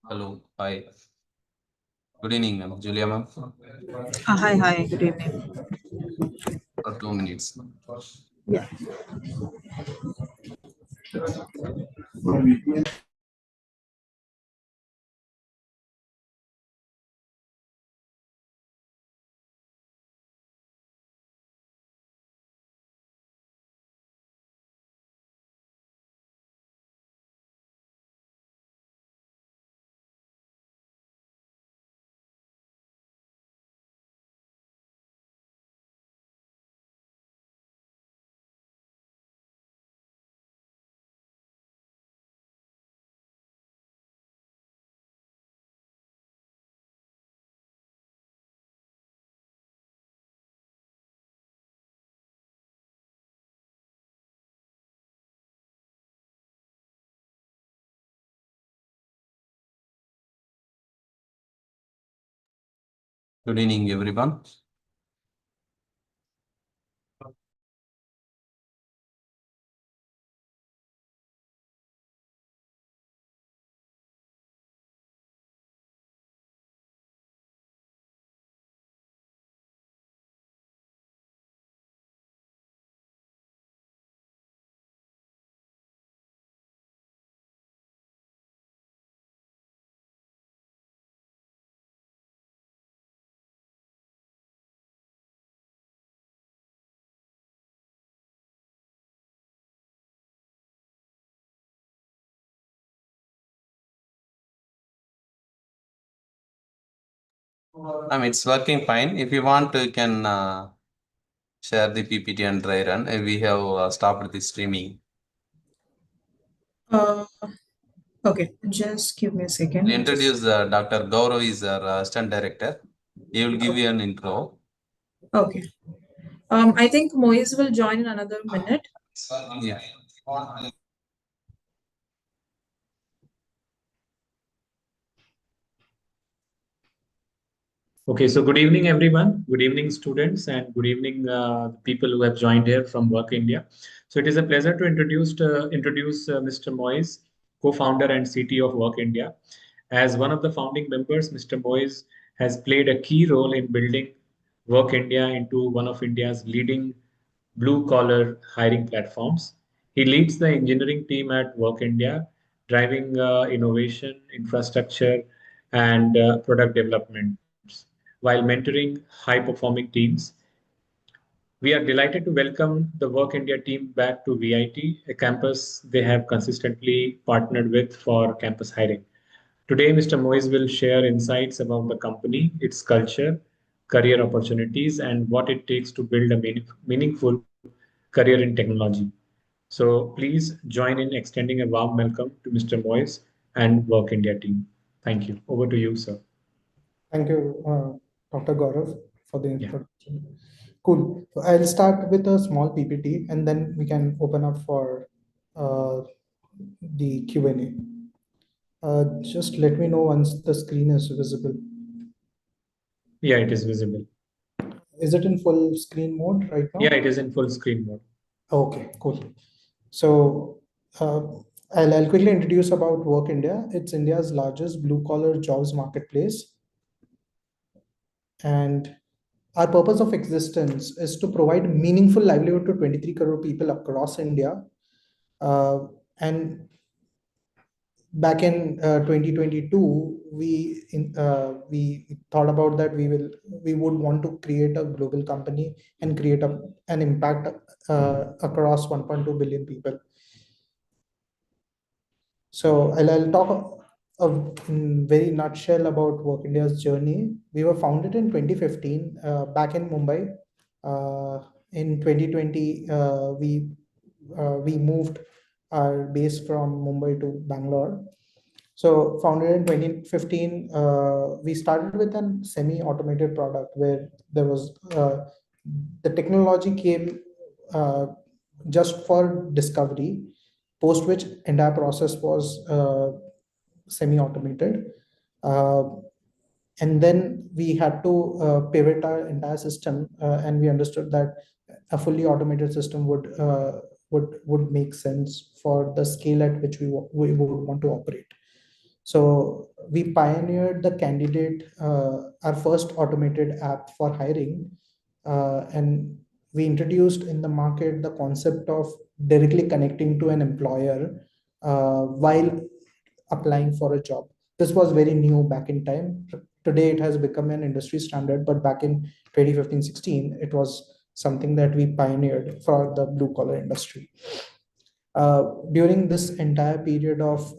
Hello. Hi. Good evening, ma'am. Julia, ma'am. Hi, good evening. For 2 minutes. Yeah. Good evening, everyone. It's working fine. If you want, you can share the PPT and dry run. We have stopped the streaming. Uh, okay, just give me a second. Introduce Dr. Gaurav is our assistant director. He will give you an intro. Okay. I think Moise will join in another minute. Yeah. Okay, so good evening, everyone. Good evening, students, and good evening, people who have joined here from Work India. So it is a pleasure to introduce Mr. Moise, co-founder and CTO of Work India. As one of the founding members, Mr. Moise has played a key role in building Work India into one of India's leading blue-collar hiring platforms. He leads the engineering team at Work India, driving innovation, infrastructure, and product development while mentoring high performing teams. We are delighted to welcome the Work India team back to VIT, a campus they have consistently partnered with for campus hiring. Today, Mr. Moise will share insights about the company, its culture, career opportunities, and what it takes to build a meaningful career in technology. So please join in extending a warm welcome to Mr. Moise and Work India team. Thank you. Over to you, sir. Thank you, Dr. Gaurav, for the Yeah. introduction. Cool. So I'll start with a small PPT and then we can open up for the Q&A. Just let me know once the screen is visible. Yeah, it is visible. Is it in full screen mode right now? Yeah, it is in full screen mode. Okay, cool. So I'll quickly introduce about Work India. It's India's largest blue-collar jobs marketplace. And our purpose of existence is to provide meaningful livelihood to 23 crore people across India. And back in 2022, we thought about that we would want to create a global company and create an impact across 1.2 billion people. So I'll talk in very nutshell about Work India's journey. We were founded in 2015 back in Mumbai. In 2020, we moved our base from Mumbai to Bangalore. So founded in 2015, we started with a semi-automated product where there was the technology came just for discovery, post which entire process was semi-automated. And then we had to pivot our entire system, and we understood that a fully automated system would make sense for the scale at which we would want to operate. So we pioneered the candidate, our first automated app for hiring, and we introduced in the market the concept of directly connecting to an employer while applying for a job. This was very new back in time. Today it has become an industry standard, but back in 2015-16, it was something that we pioneered for the blue collar industry. During this entire period of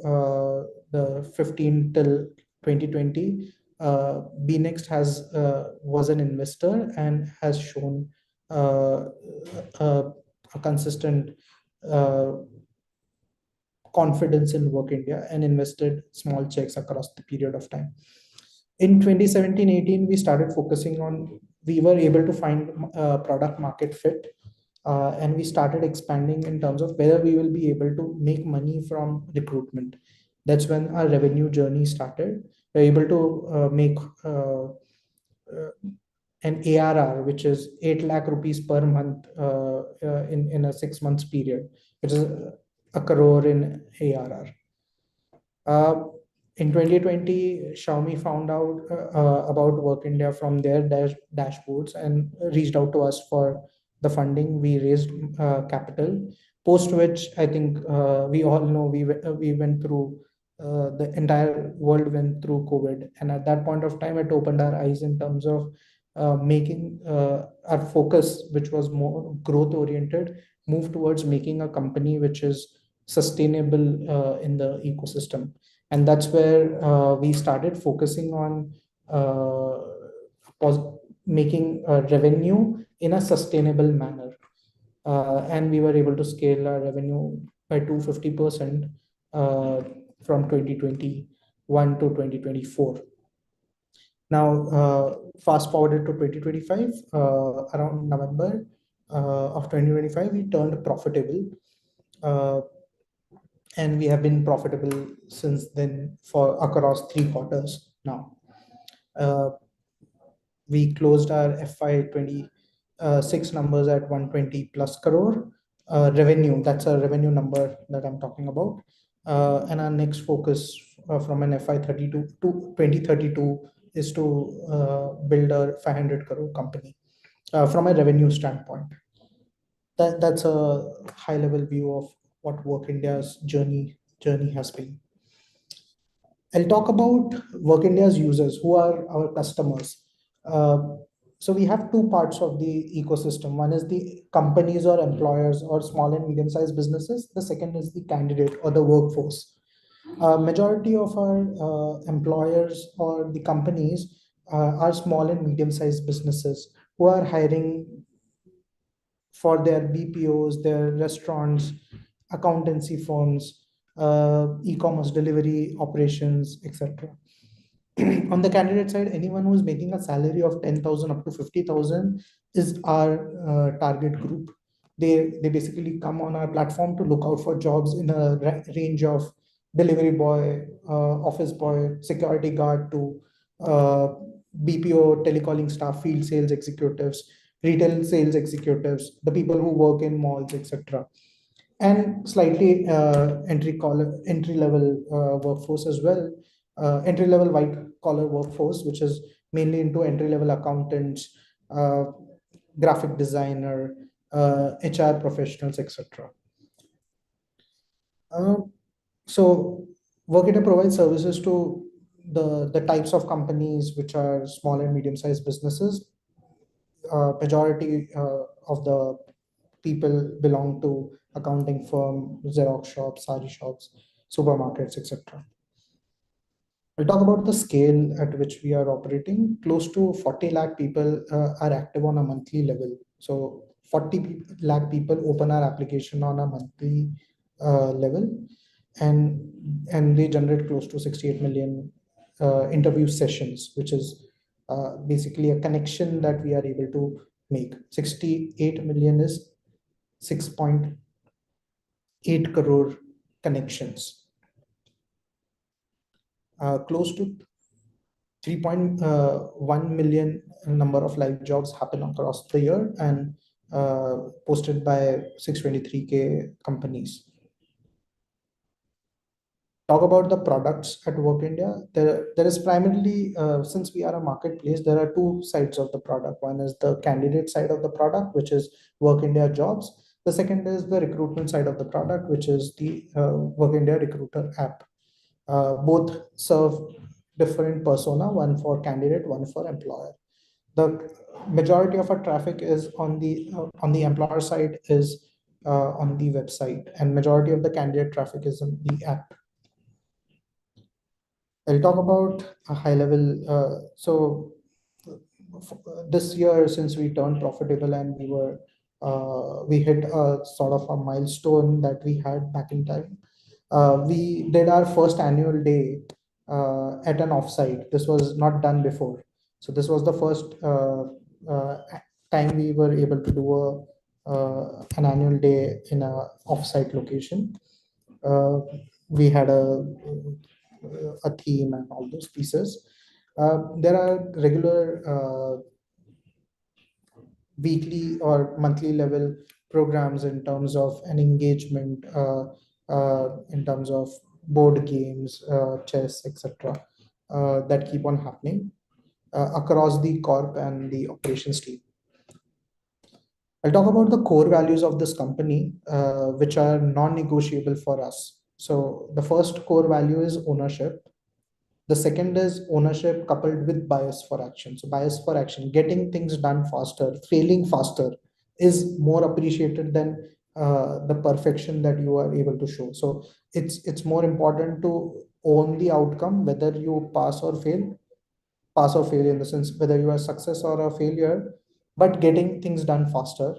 the 15 till 2020, bNext was an investor and has shown a consistent confidence in Work India and invested small checks across the period of time. In 2017-18, we started focusing on, we were able to find product market fit, and we started expanding in terms of whether we will be able to make money from recruitment. That's when our revenue journey started. We're able to make an ARR, which is 8 lakh rupees per month in a 6 months period, which is a crore in ARR. In 2020, Xiaomi found out about Work India from their dashboards and reached out to us for the funding. We raised capital, post which I think we all know we went through, the entire world went through COVID. And at that point of time, it opened our eyes in terms of making our focus, which was more growth oriented, move towards making a company which is sustainable in the ecosystem. And that's where we started focusing on making revenue in a sustainable manner. And we were able to scale our revenue by 250% from 2021 to 2024. Now, fast forwarded to 2025, around November of 2025, we turned profitable. And we have been profitable since then for across 3 quarters now. We closed our FY26 numbers at 120 plus crore revenue. That's a revenue number that I'm talking about. And our next focus from an FY32 to 2032 is to build a 500 crore company from a revenue standpoint. That's a high level view of what Work India's journey has been. I'll talk about Work India's users, who are our customers. So we have 2 parts of the ecosystem. One is the companies or employers or small and medium-sized businesses. The second is the candidate or the workforce. Majority of our employers or the companies are small and medium-sized businesses who are hiring for their BPOs, their restaurants, accountancy firms, e-commerce delivery operations, etc. On the candidate side, anyone who is making a salary of 10,000 up to 50,000 is our target group. They basically come on our platform to look out for jobs in a range of delivery boy, office boy, security guard to BPO, telecalling staff, field sales executives, retail sales executives, the people who work in malls, etc. And slightly entry-level workforce as well. Entry-level white-collar workforce, which is mainly into entry-level accountants, graphic designer, HR professionals, etc. So Work India provides services to the types of companies which are small and medium-sized businesses. Majority of the people belong to accounting firm, Xerox shops, sari shops, supermarkets, etc. I'll talk about the scale at which we are operating. Close to 40 lakh people are active on a monthly level. So 40 lakh people open our application on a monthly level, and they generate close to 68 million interview sessions, which is basically a connection that we are able to make. 68 million is 6.8 crore connections. Close to 3.1 million number of live jobs happen across the year and posted by 623K companies. talk about the products at Work India, there is primarily, since we are a marketplace, there are two sides of the product. One is the candidate side of the product, which is Work India Jobs. The second is the recruitment side of the product, which is the Work India Recruiter app. Both serve different persona, one for candidate, one for employer. The majority of our traffic is on the employer side, is on the website, and majority of the candidate traffic is on the app. I'll talk about a high level. This year, since we turned profitable and we hit a sort of a milestone that we had back in time. We did our first annual day at an offsite. This was not done before. So this was the first time we were able to do an annual day in a offsite location. We had a theme and all those pieces. There are regular weekly or monthly level programs in terms of an engagement, in terms of board games, chess, etc., that keep on happening across the corp and the operations team. I'll talk about the core values of this company, which are non-negotiable for us. So the first core value is ownership. The second is ownership coupled with bias for action. So bias for action, getting things done faster, failing faster is more appreciated than the perfection that you are able to show. So it's more important to own the outcome, whether you pass or fail in the sense whether you are a success or a failure, but getting things done faster.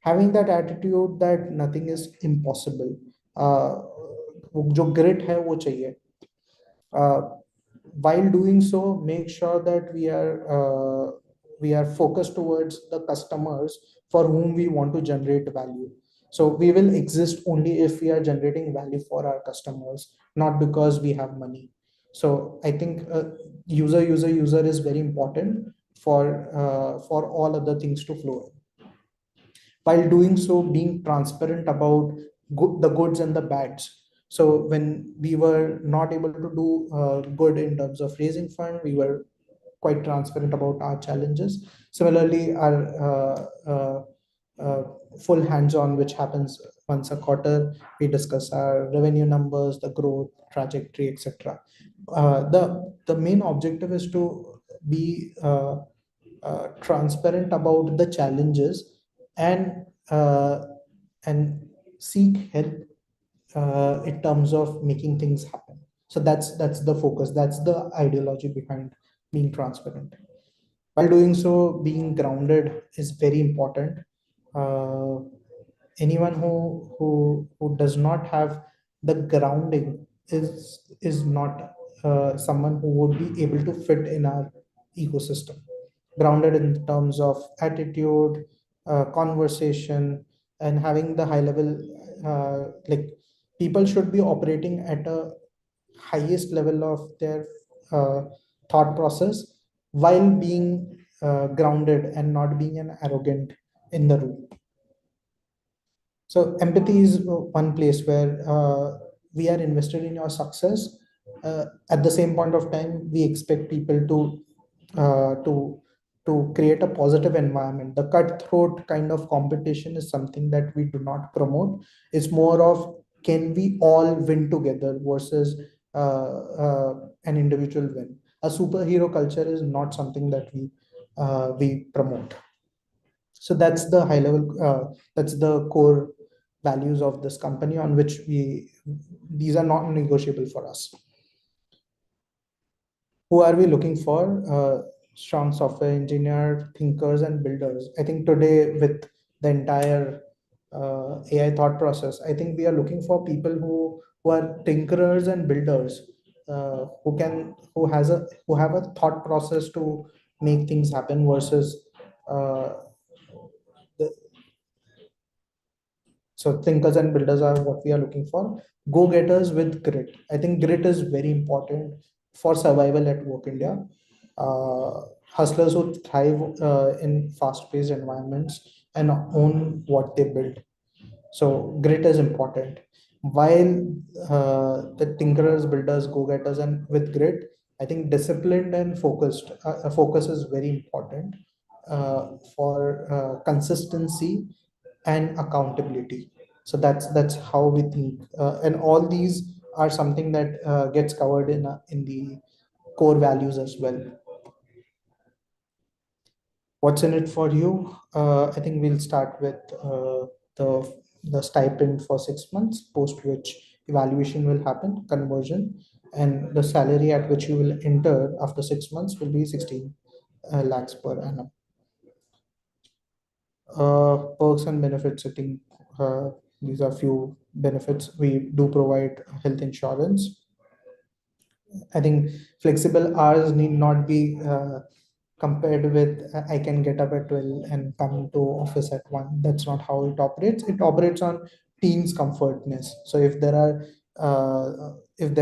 Having that attitude that nothing is impossible. जो grit है वो चाहिए. While doing so, make sure that we are focused towards the customers for whom we want to generate value. So we will exist only if we are generating value for our customers, not because we have money. So I think user is very important for all other things to flow in. While doing so, being transparent about the goods and the bads. So when we were not able to do good in terms of raising fund, we were quite transparent about our challenges. Similarly, our full hands-on, which happens once a quarter, we discuss our revenue numbers, the growth trajectory, etc. The main objective is to be transparent about the challenges and seek help in terms of making things happen. So that's the focus. That's the ideology behind being transparent. While doing so, being grounded is very important. Anyone who does not have the grounding is not someone who would be able to fit in our ecosystem. Grounded in terms of attitude, conversation, and having the high level, like people should be operating at a highest level of their thought process while being grounded and not being an arrogant in the room. So empathy is one place where we are invested in your success. At the same point of time, we expect people to create a positive environment. The cutthroat kind of competition is something that we do not promote. It's more of, can we all win together versus an individual win. A superhero culture is not something that we promote. So that's the high level, that's the core values of this company on which these are not negotiable for us. Who are we looking for? Strong software engineer, thinkers, and builders. I think today with the entire AI thought process, I think we are looking for people who are tinkerers and builders, who have a thought process to make things happen versus so thinkers and builders are what we are looking for. Go-getters with grit. I think grit is very important for survival at Work India. Hustlers who thrive in fast-paced environments and own what they build. So grit is important. while the tinkerers, builders, go-getters, and with grit, I think disciplined and focus is very important for consistency and accountability. So that's how we think, and all these are something that gets covered in the core values as well. What's in it for you? I think we'll start with the stipend for 6 months, post which evaluation will happen, conversion, and the salary at which you will enter after 6 months will be 16 lakhs per annum. Perks and benefits, I think these are few benefits. We do provide health insurance. I think flexible hours need not be compared with I can get up at 12 and come to office at 1. That's not how it operates. It operates on team's comfortness. So if there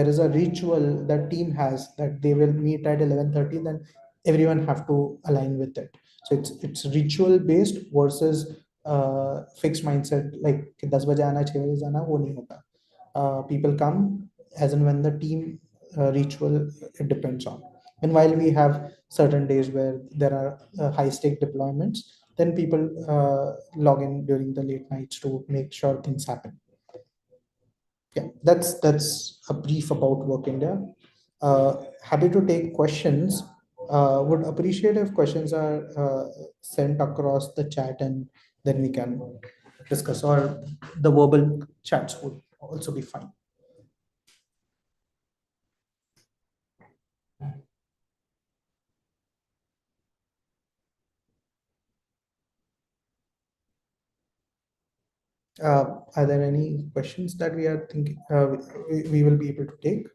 is a ritual that team has that they will meet at 11:30, then everyone have to align with it. So it's ritual based versus fixed mindset like 10 baje aana 6 baje jana, wo nahi hota. People come as and when the team ritual it depends on. And while we have certain days where there are high stake deployments, then people log in during the late nights to make sure things happen. Yeah, that's a brief about Work India. Happy to take questions. Would appreciate if questions are sent across the chat and then we can discuss, or the verbal chats would also be fine. Are there any questions that we are thinking we will be able to take?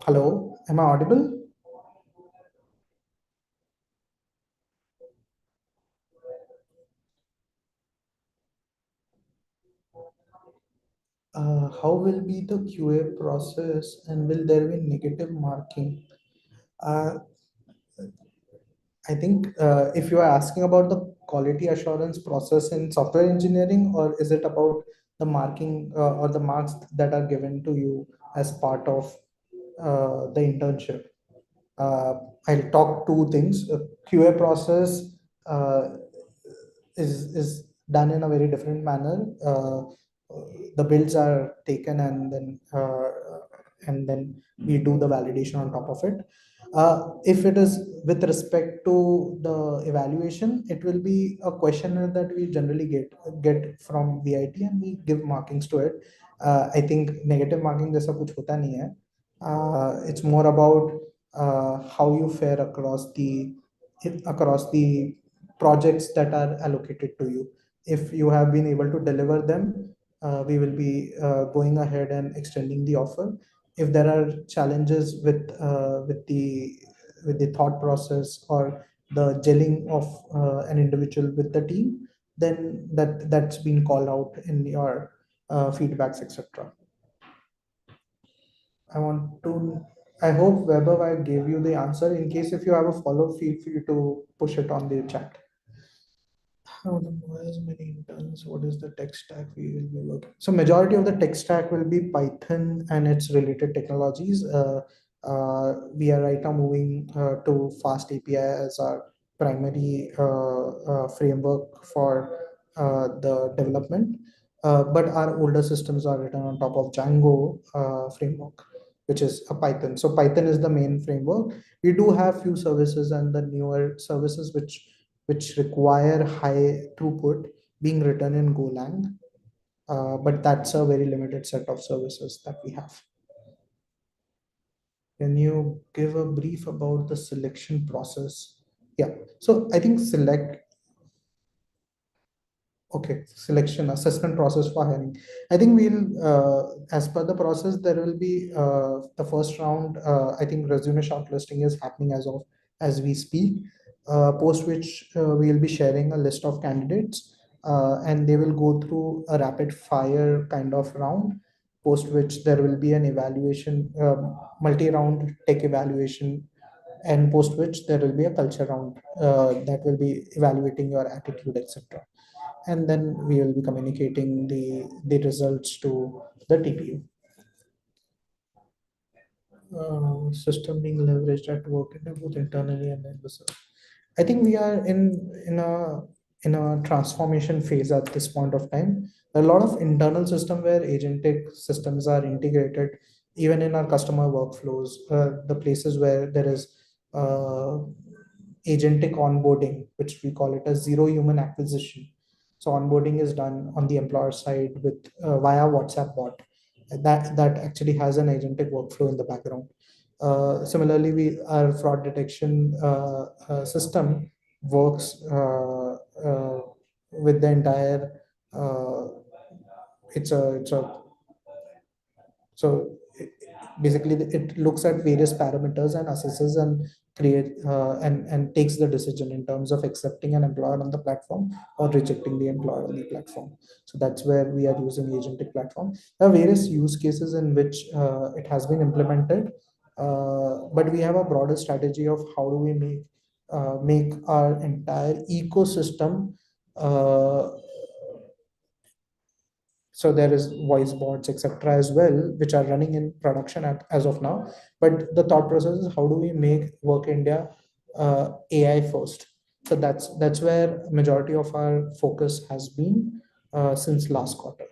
Hello, am I audible? How will be the QA process and will there be negative marking? I think if you are asking about the quality assurance process in software engineering, or is it about the marking or the marks that are given to you as part of the internship? I'll talk two things. QA process uh, is done in a very different manner. The builds are taken and then we do the validation on top of it. If it is with respect to the evaluation, it will be a questionnaire that we generally get from VIT and we give markings to it. I think negative marking जैसा कुछ होता नहीं है. It's more about how you fare across the projects that are allocated to you. If you have been able to deliver them, we will be going ahead and extending the offer. If there are challenges with the thought process or the gelling of an individual with the team, then that's been called out in your feedbacks, etc. I hope Vaibhav, I gave you the answer. In case if you have a follow, feel free to push it on the chat. How many interns? What is the tech stack we will be working? So majority of the tech stack will be Python and its related technologies. We are right now moving to Fast API as our primary framework for the development. But our older systems are written on top of Django framework, which is a Python. So Python is the main framework. We do have few services and the newer services which require high throughput being written in Golang. But that's a very limited set of services that we have. Can you give a brief about the selection process? Yeah, so I think selection assessment process for hiring. I think we'll, as per the process, there will be the first round. I think resume shortlisting is happening as we speak. Post which we'll be sharing a list of candidates. and they will go through a rapid fire kind of round, post which there will be an evaluation, multi-round tech evaluation, and post which there will be a culture round that will be evaluating your attitude, etc. And then we will be communicating the results to the TPU. System being leveraged at work both internally and then the service. I think we are in a transformation phase at this point of time. A lot of internal system where agentic systems are integrated, even in our customer workflows, the places where there is uh, agentic onboarding, which we call it as zero human acquisition. So onboarding is done on the employer side with via WhatsApp bot. That actually has an agentic workflow in the background. Similarly, our fraud detection system works with the entire. Uh, it's a so basically it looks at various parameters and assesses and create and takes the decision in terms of accepting an employer on the platform or rejecting the employer on the platform. So that's where we are using agentic platform. There are various use cases in which it has been implemented, but we have a broader strategy of how do we make our entire ecosystem. So there is voice bots, etc. as well, which are running in production as of now. But the thought process is how do we make Work India AI first? So that's where majority of our focus has been since last quarter.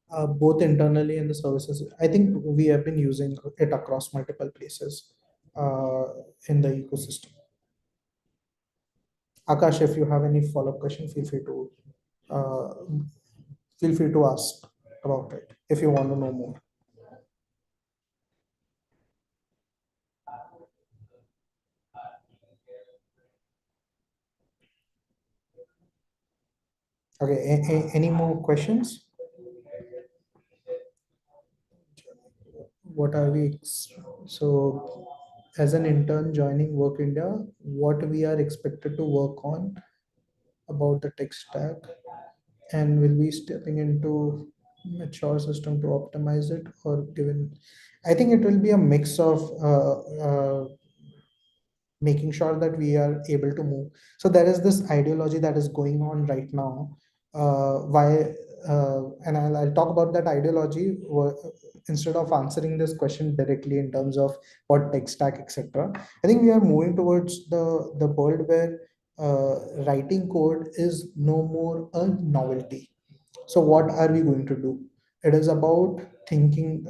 Both internally and the services. I think we have been using it across multiple places in the ecosystem. Akash, if you have any follow-up question, uh, feel free to ask about it if you want to know more. Okay, any more questions? What are we? So, as an intern joining Work India, what we are expected to work on about the tech stack, and will we stepping into mature system to optimize it, or given? I think it will be a mix of making sure that we are able to move. So there is this ideology that is going on right now. Why? And I'll talk about that ideology instead of answering this question directly in terms of what tech stack, etc. I think we are moving towards the world where writing code is no more a novelty. So what are we going to do? It is about thinking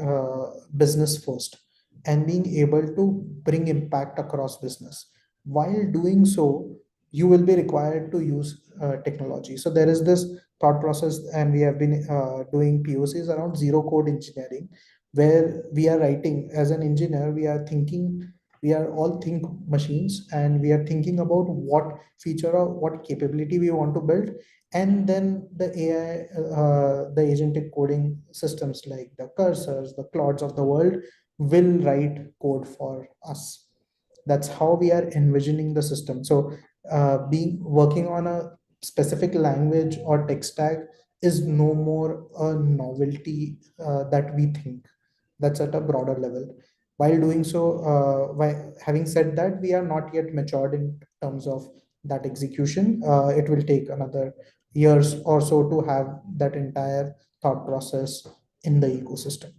business first and being able to bring impact across business. While doing so, you will be required to use technology. So there is this thought process, and we have been doing POCs around zero code engineering, where we are writing as an engineer, we are all think machines, and we are thinking about what feature or what capability we want to build, and then the AI, the agentic coding systems like the Cursors, the Claudes of the world will write code for us. That's how we are envisioning the system. So being working on a specific language or tech stack is no more a novelty that we think. That's at a broader level. While doing so, while having said that, we are not yet matured in terms of that execution. It will take another years or so to have that entire thought process in the ecosystem.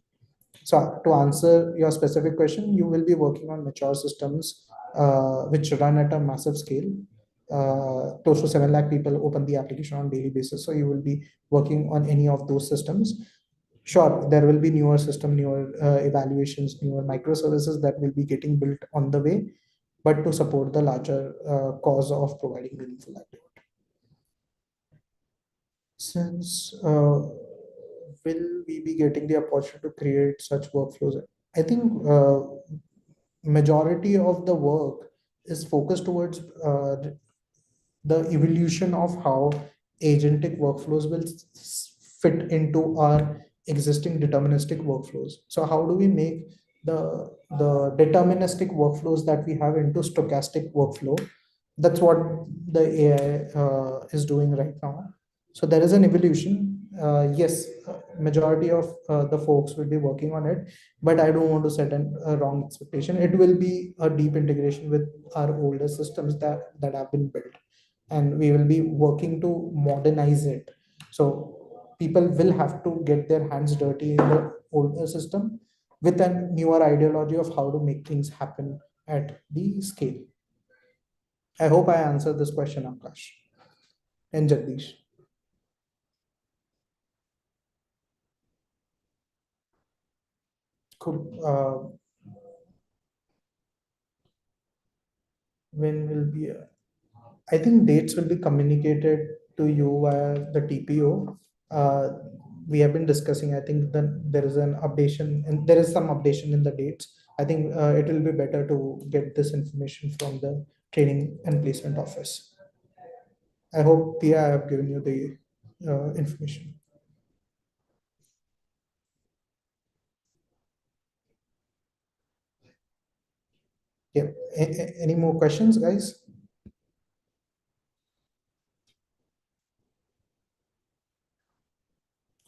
So to answer your specific question, you will be working on mature systems which run at a massive scale. Close to 7 lakh people open the application on daily basis. So you will be working on any of those systems. Sure, there will be newer system, newer evaluations, newer microservices that will be getting built on the way, but to support the larger cause of providing meaningful livelihood. Since will we be getting the opportunity to create such workflows? I think majority of the work is focused towards the evolution of how agentic workflows will fit into our existing deterministic workflows. So how do we make the deterministic workflows that we have into stochastic workflow That's what the AI is doing right now. So there is an evolution. Yes, majority of the folks will be working on it, but I don't want to set a wrong expectation. It will be a deep integration with our older systems that have been built, and we will be working to modernize it. So people will have to get their hands dirty in the older system with a newer ideology of how to make things happen at the scale. I hope I answered this question, Akash and Jagdish. Cool. When will be? I think dates will be communicated to you via the TPO. We have been discussing. I think that there is an updation, and there is some updation in the dates. I think it will be better to get this information from the training and placement office. I hope, Pia, I have given you the information. Yeah. Any more questions, guys?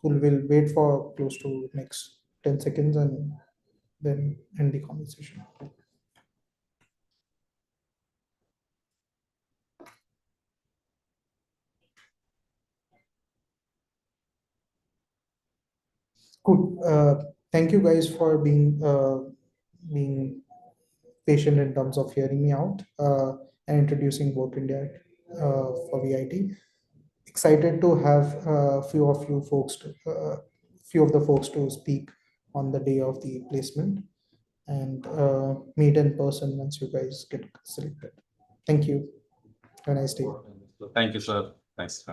Cool. We'll wait for close to next 10 seconds and then end the conversation. Cool. Thank you guys for being patient in terms of hearing me out and introducing Work India for VIT. Excited to have a few of you folks, few of the folks to speak on the day of the placement and meet in person once you guys get selected. Thank you. Have a nice day. Thank you, sir. Thanks.